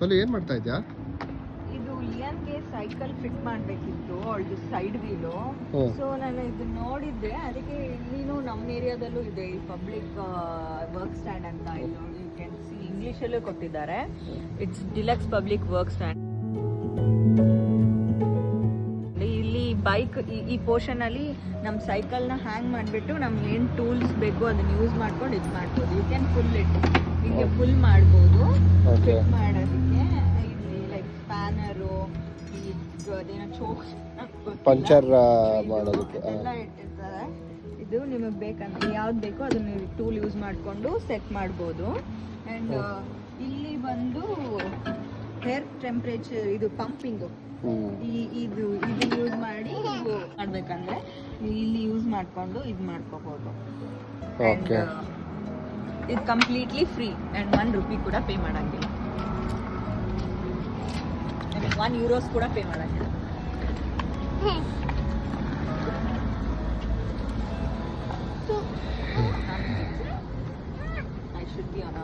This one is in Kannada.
ಅಲ್ಲಿ ಏನು ಮಾಡ್ತಾ ಇದ್ಯಾ? ಇದು ಲಿಯನ್ಗೆ ಸೈಕಲ್ ಫಿಟ್ ಮಾಡಬೇಕಿತ್ತು, ಅವಳದು ಸೈಡ್ ವೀಲು. ಸೊ ನಾನು ಇದು ನೋಡಿದ್ದೆ, ಅದಕ್ಕೆ ಇಲ್ಲಿನೂ ನಮ್ಮ ಏರಿಯಾದಲ್ಲೂ ಇದೆ ಈ ಪಬ್ಲಿಕ್ ವರ್ಕ್ ಸ್ಟ್ಯಾಂಡ್ ಅಂತ. ಇಲ್ಲಿ ನೋಡಿ, ಯು ಕ್ಯಾನ್ ಸಿ ಇಂಗ್ಲೀಷಲ್ಲೂ ಕೊಟ್ಟಿದ್ದಾರೆ, it's deluxe public work stand. ಇಲ್ಲಿ ಬೈಕ್ ಈ ಪೋರ್ಷನ್ ಅಲ್ಲಿ ನಮ್ಮ ಸೈಕಲ್ನ ಹ್ಯಾಂಗ್ ಮಾಡಿಬಿಟ್ಟು ನಮ್ಗೆ ಏನು ಟೂಲ್ಸ್ ಬೇಕು ಅದನ್ನ ಯೂಸ್ ಮಾಡ್ಕೊಂಡು ಇದು ಮಾಡ್ಬೋದು. ಯು ಕ್ಯಾನ್ ಫುಲ್ ಇಟ್, ಹೀಗೆ ಫುಲ್ ಮಾಡ್ಬೋದು ಫಿಟ್ ಮಾಡೋದಕ್ಕೆ. ಇಲ್ಲಿ ಲೈಕ್ ಸ್ಪ್ಯಾನರು, ಅದೇನೋ ಚೋಕ್ ಪಂಚರ್ ಮಾಡೋದಕ್ಕೆ ಎಲ್ಲ ಇಟ್ಟಿರ್ತಾರೆ. ಇದು ನಿಮಗೆ ಬೇಕಂದ್ರೆ ಯಾವ್ದು ಬೇಕೋ ಅದನ್ನ ಟೂಲ್ ಯೂಸ್ ಮಾಡಿಕೊಂಡು ಸೆಟ್ ಮಾಡ್ಬೋದು. ಆ್ಯಂಡ್ ಇಲ್ಲಿ ಬಂದು ಹೇರ್ ಟೆಂಪ್ರೇಚರ್ ಇದು ಪಂಪಿಂಗು, ಇದು ಯೂಸ್ ಮಾಡಿ ನೀವು ಮಾಡ್ಬೇಕಂದ್ರೆ ಇಲ್ಲಿ ಯೂಸ್ ಮಾಡ್ಕೊಂಡು ಇದು ಮಾಡ್ಕೋಬಹುದು. ಇದು ಕಂಪ್ಲೀಟ್ಲಿ ಫ್ರೀ ಆ್ಯಂಡ್ ₹1 ಕೂಡ ಪೇ ಮಾಡಂಗಿಲ್ಲ, €1 ಕೂಡ ಪೇ ಮಾಡಂಗಿಲ್ಲ. I should be on